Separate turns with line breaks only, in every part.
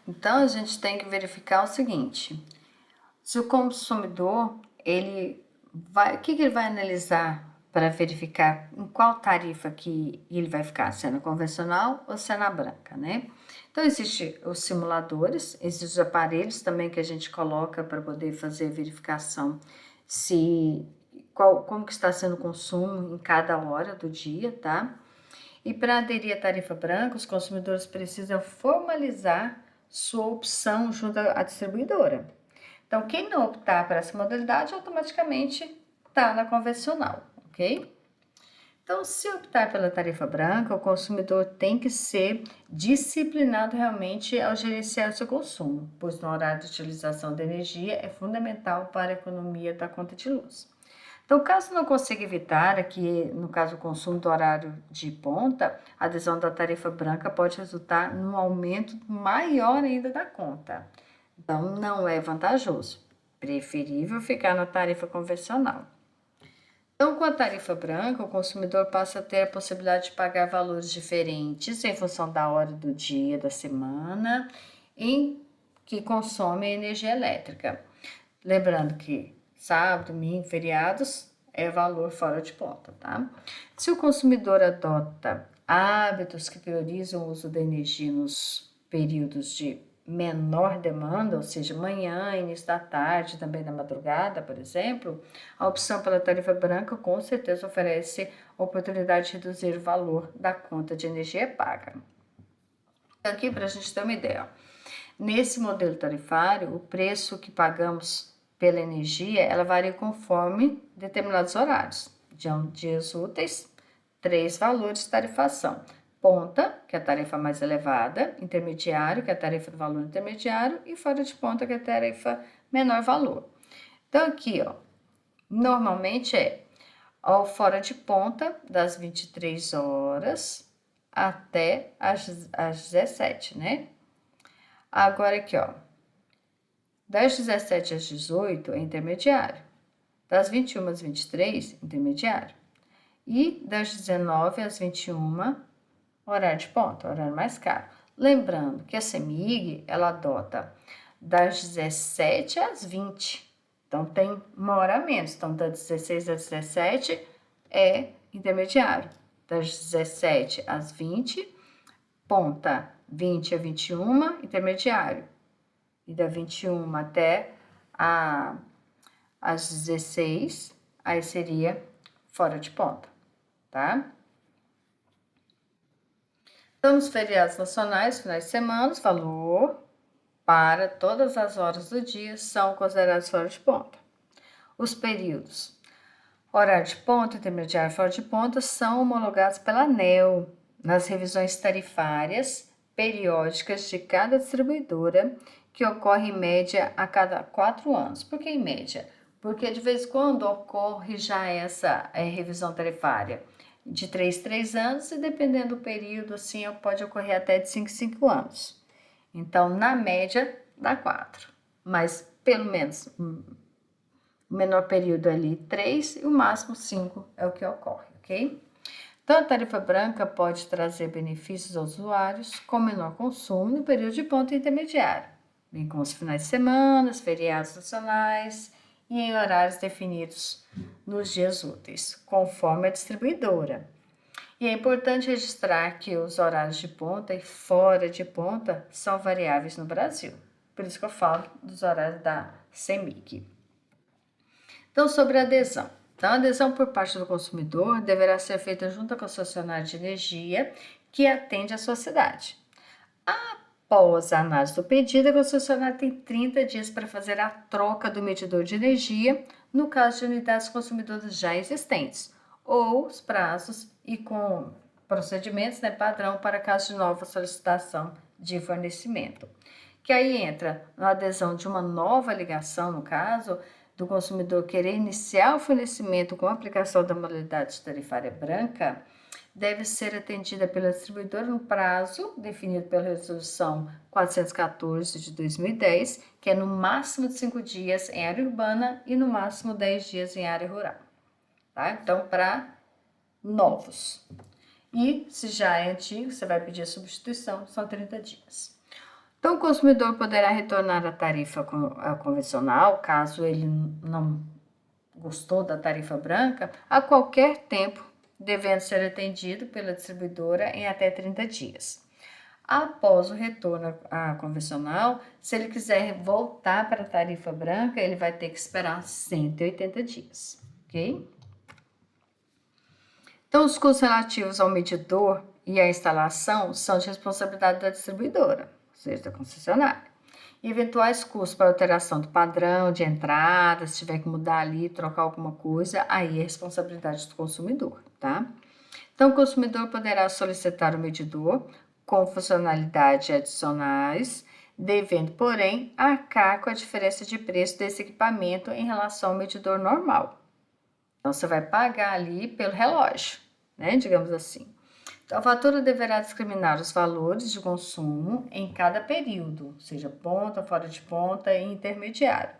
Então, a gente tem que verificar o seguinte: se o consumidor, o que ele vai analisar para verificar em qual tarifa que ele vai ficar, se é na convencional ou se é na branca, né? Então, existem os simuladores, existem os aparelhos também que a gente coloca para poder fazer a verificação como que está sendo o consumo em cada hora do dia, tá? E para aderir à tarifa branca, os consumidores precisam formalizar sua opção junto à distribuidora. Então, quem não optar por essa modalidade, automaticamente está na convencional, ok? Então, se optar pela tarifa branca, o consumidor tem que ser disciplinado realmente ao gerenciar o seu consumo, pois no horário de utilização da energia é fundamental para a economia da conta de luz. Então, caso não consiga evitar, aqui no caso o consumo do horário de ponta, a adesão da tarifa branca pode resultar num aumento maior ainda da conta. Então, não é vantajoso. Preferível ficar na tarifa convencional. Então, com a tarifa branca, o consumidor passa a ter a possibilidade de pagar valores diferentes em função da hora do dia, da semana, em que consome energia elétrica. Lembrando que sábado, domingo, feriados é valor fora de ponta, tá? Se o consumidor adota hábitos que priorizam o uso da energia nos períodos de menor demanda, ou seja, manhã, início da tarde, também da madrugada, por exemplo, a opção pela tarifa branca com certeza oferece oportunidade de reduzir o valor da conta de energia paga. Aqui, para a gente ter uma ideia, nesse modelo tarifário, o preço que pagamos pela energia, ela varia conforme determinados horários. Dias úteis, 3 valores de tarifação. Ponta, que é a tarifa mais elevada, intermediário, que é a tarifa do valor intermediário, e fora de ponta, que é a tarifa menor valor. Então, aqui, ó, normalmente é ao fora de ponta, das 23 horas até as 17, né? Agora aqui, ó, das 17 às 18 é intermediário, das 21 às 23, intermediário, e das 19 às 21, horário de ponta, horário mais caro. Lembrando que a CEMIG, ela adota das 17 às 20, então tem uma hora a menos, então das 16 às 17 é intermediário, das 17 às 20, ponta 20 a 21, intermediário, e da 21 até às 16, aí seria fora de ponta, tá? Então, nos feriados nacionais, finais de semana, o valor para todas as horas do dia são considerados fora de ponta. Os períodos horário de ponta, intermediário e fora de ponta são homologados pela ANEEL nas revisões tarifárias periódicas de cada distribuidora, que ocorre em média a cada 4 anos. Por que em média? Porque de vez em quando ocorre já essa revisão tarifária de 3 anos e dependendo do período, assim, pode ocorrer até de 5 anos. Então, na média, dá 4, mas pelo menos o menor período ali 3 e o máximo 5 é o que ocorre, ok? Então, a tarifa branca pode trazer benefícios aos usuários com menor consumo no período de ponta intermediário, bem como os finais de semana, feriados nacionais e em horários definidos nos dias úteis, conforme a distribuidora. E é importante registrar que os horários de ponta e fora de ponta são variáveis no Brasil. Por isso que eu falo dos horários da CEMIG. Então, sobre a adesão. Então, a adesão por parte do consumidor deverá ser feita junto à concessionária de energia que atende a sua cidade. Após a análise do pedido, a concessionária tem 30 dias para fazer a troca do medidor de energia, no caso de unidades consumidoras já existentes, ou os prazos e com procedimentos, né, padrão para caso de nova solicitação de fornecimento. Que aí entra na adesão de uma nova ligação, no caso, do consumidor querer iniciar o fornecimento com a aplicação da modalidade tarifária branca, deve ser atendida pela distribuidora no prazo definido pela Resolução 414 de 2010, que é no máximo de 5 dias em área urbana e no máximo 10 dias em área rural. Tá? Então, para novos. E se já é antigo, você vai pedir a substituição, são 30 dias. Então, o consumidor poderá retornar a tarifa convencional, caso ele não gostou da tarifa branca, a qualquer tempo, devendo ser atendido pela distribuidora em até 30 dias. Após o retorno à convencional, se ele quiser voltar para a tarifa branca, ele vai ter que esperar 180 dias, ok? Então, os custos relativos ao medidor e à instalação são de responsabilidade da distribuidora, ou seja, da concessionária. Eventuais custos para alteração do padrão de entrada, se tiver que mudar ali, trocar alguma coisa, aí é responsabilidade do consumidor, tá? Então, o consumidor poderá solicitar o medidor com funcionalidades adicionais, devendo, porém, arcar com a diferença de preço desse equipamento em relação ao medidor normal. Então, você vai pagar ali pelo relógio, né? Digamos assim. Então, a fatura deverá discriminar os valores de consumo em cada período, seja ponta, fora de ponta e intermediário.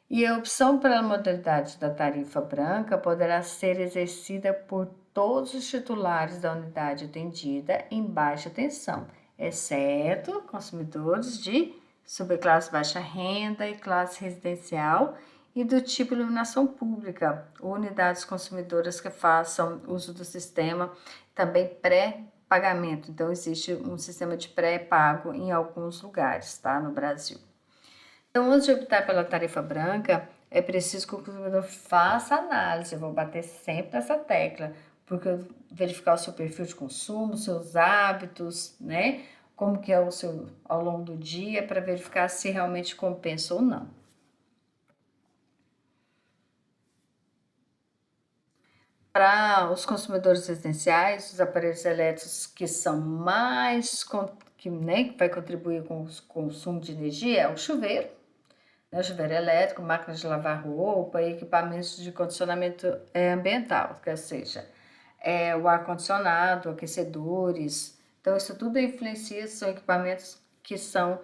E a opção pela modalidade da tarifa branca poderá ser exercida por todos os titulares da unidade atendida em baixa tensão, exceto consumidores de subclasse baixa renda e classe residencial e do tipo iluminação pública, ou unidades consumidoras que façam uso do sistema também pré-pagamento. Então, existe um sistema de pré-pago em alguns lugares, tá, no Brasil. Então, antes de optar pela tarifa branca, é preciso que o consumidor faça análise. Eu vou bater sempre nessa tecla, porque verificar o seu perfil de consumo, seus hábitos, né? Como que é o seu ao longo do dia, para verificar se realmente compensa ou não. Para os consumidores residenciais, os aparelhos elétricos que são mais, que vai contribuir com o consumo de energia é o chuveiro, né? Chuveiro elétrico, máquina de lavar roupa e equipamentos de condicionamento ambiental, ou seja, o ar-condicionado, aquecedores. Então, isso tudo influencia, são equipamentos que são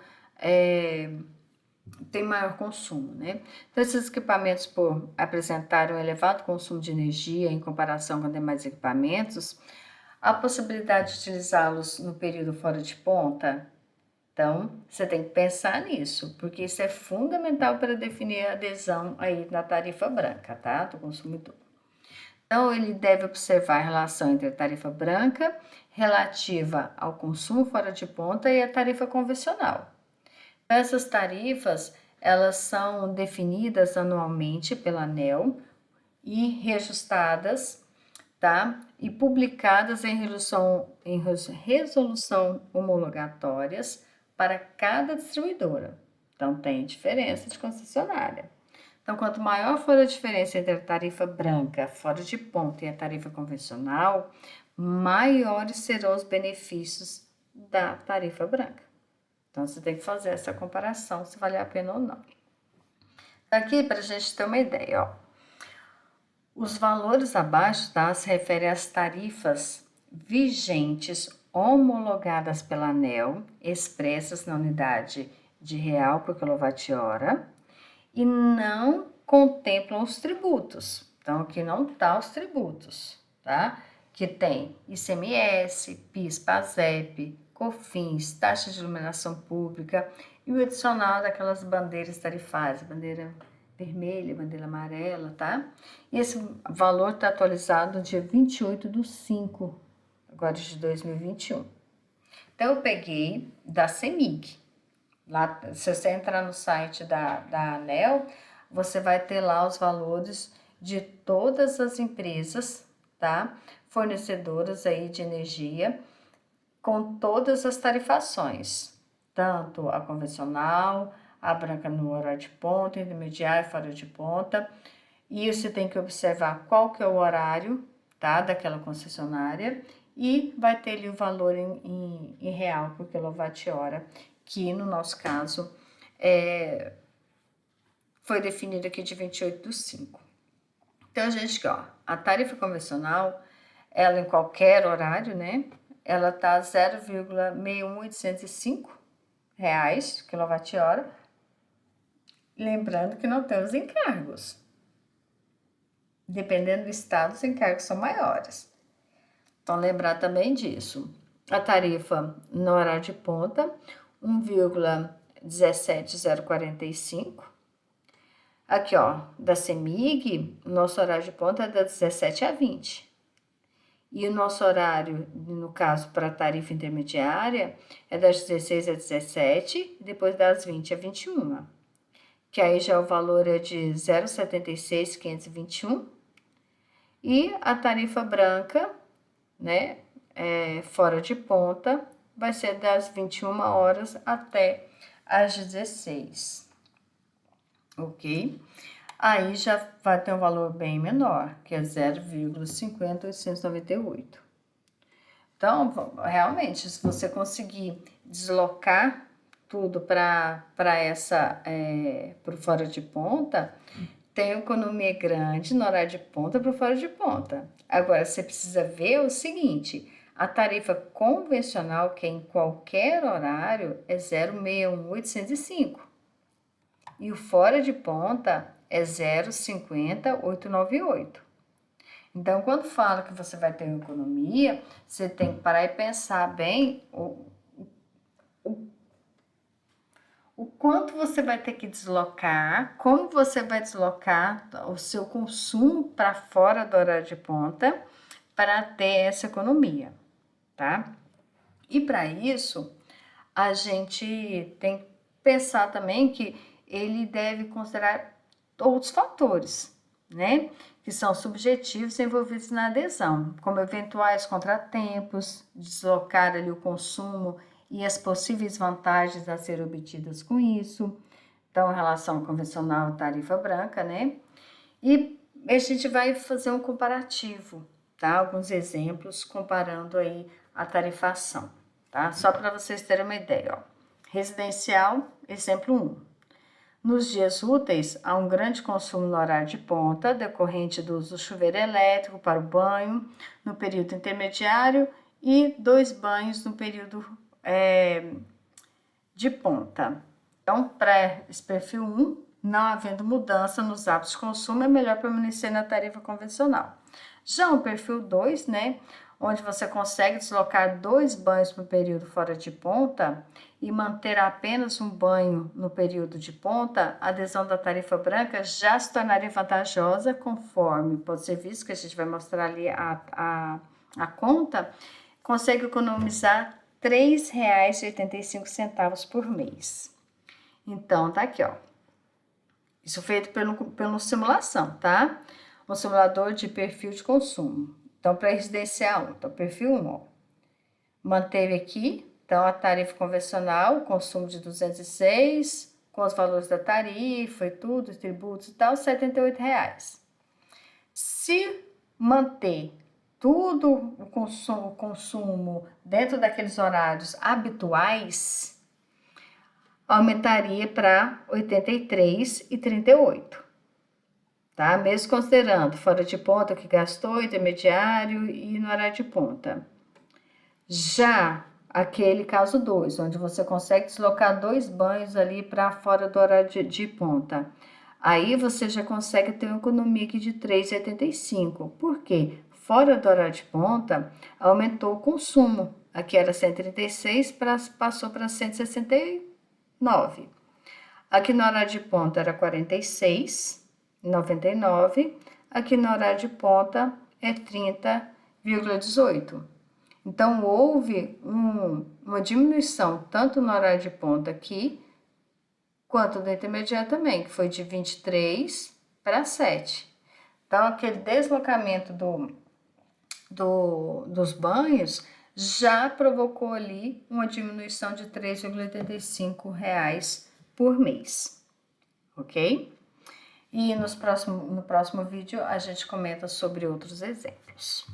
tem maior consumo, né? Então, esses equipamentos, por apresentarem um elevado consumo de energia em comparação com demais equipamentos, a possibilidade de utilizá-los no período fora de ponta. Então, você tem que pensar nisso, porque isso é fundamental para definir a adesão aí na tarifa branca, tá? Do consumidor. Então, ele deve observar a relação entre a tarifa branca relativa ao consumo fora de ponta e a tarifa convencional. Essas tarifas, elas são definidas anualmente pela ANEEL e reajustadas, tá? E publicadas em resolução homologatórias para cada distribuidora. Então, tem diferença de concessionária. Então, quanto maior for a diferença entre a tarifa branca, fora de ponta, e a tarifa convencional, maiores serão os benefícios da tarifa branca. Então, você tem que fazer essa comparação, se vale a pena ou não. Aqui, para a gente ter uma ideia, ó. Os valores abaixo, tá, se referem às tarifas vigentes homologadas pela ANEEL, expressas na unidade de real por quilowatt-hora, e não contemplam os tributos. Então, aqui não tá os tributos, tá? Que tem ICMS, PIS, PASEP, COFINS, taxa de iluminação pública e o adicional daquelas bandeiras tarifárias, bandeira vermelha, bandeira amarela, tá? E esse valor está atualizado no dia 28/5, agora de 2021. Então, eu peguei da CEMIG. Lá, se você entrar no site da ANEEL, você vai ter lá os valores de todas as empresas, tá? Fornecedoras aí de energia, com todas as tarifações, tanto a convencional, a branca no horário de ponta, intermediário, fora de ponta. E você tem que observar qual que é o horário, tá, daquela concessionária, e vai ter ali o valor em real por quilowatt-hora, que no nosso caso foi definido aqui de 28/5. Então, gente, ó, a tarifa convencional, ela em qualquer horário, né, ela tá 0,61805 reais quilowatt-hora, lembrando que não temos encargos. Dependendo do estado, os encargos são maiores. Então, lembrar também disso. A tarifa no horário de ponta, 1,17045. Aqui, ó, da CEMIG, o nosso horário de ponta é das 17 a 20. E o nosso horário, no caso, para a tarifa intermediária, é das 16 a 17 e depois das 20 a 21. Que aí já o valor é de 0,76.521. E a tarifa branca, né, fora de ponta, vai ser das 21 horas até as 16. Ok? Aí já vai ter um valor bem menor, que é 0,50898. Então, realmente, se você conseguir deslocar tudo para o fora de ponta, tem economia grande no horário de ponta para o fora de ponta. Agora, você precisa ver o seguinte, a tarifa convencional, que é em qualquer horário, é 0,61805. E o fora de ponta é 0,50898. Então, quando fala que você vai ter economia, você tem que parar e pensar bem o quanto você vai ter que deslocar, como você vai deslocar o seu consumo para fora do horário de ponta para ter essa economia, tá? E para isso, a gente tem que pensar também que ele deve considerar outros fatores, né? Que são subjetivos envolvidos na adesão, como eventuais contratempos, deslocar ali o consumo e as possíveis vantagens a serem obtidas com isso. Então, em relação ao convencional tarifa branca, né? E a gente vai fazer um comparativo, tá? Alguns exemplos comparando aí a tarifação, tá? Só para vocês terem uma ideia, ó. Residencial, exemplo 1. Nos dias úteis, há um grande consumo no horário de ponta, decorrente do uso do chuveiro elétrico para o banho, no período intermediário, e 2 banhos no período de ponta. Então, para esse perfil 1, não havendo mudança nos hábitos de consumo, é melhor permanecer na tarifa convencional. Já o perfil 2, né, onde você consegue deslocar 2 banhos por período fora de ponta e manter apenas um banho no período de ponta, a adesão da tarifa branca já se tornaria vantajosa, conforme pode ser visto, que a gente vai mostrar ali a conta, consegue economizar R$ 3,85 por mês. Então, tá aqui, ó. Isso feito pela simulação, tá? Um simulador de perfil de consumo. Então, para residencial, então, perfil 1, ó. Manteve aqui, então, a tarifa convencional, consumo de 206, com os valores da tarifa e tudo, os tributos e tal, R$ 78,00. Se manter tudo o consumo dentro daqueles horários habituais, aumentaria para R$ 83,38, tá? Mesmo considerando fora de ponta que gastou, intermediário e no horário de ponta. Já aquele caso 2, onde você consegue deslocar 2 banhos ali para fora do horário de ponta. Aí você já consegue ter uma economia aqui de R$ 3,85. Por quê? Fora do horário de ponta, aumentou o consumo. Aqui era 136, passou para 169. Aqui no horário de ponta era 46,99. Aqui no horário de ponta é 30,18. Então, houve uma diminuição tanto no horário de ponta aqui, quanto do intermediário também, que foi de 23 para 7. Então, aquele deslocamento dos banhos já provocou ali uma diminuição de R$ 3,85 por mês, ok? E no próximo vídeo a gente comenta sobre outros exemplos.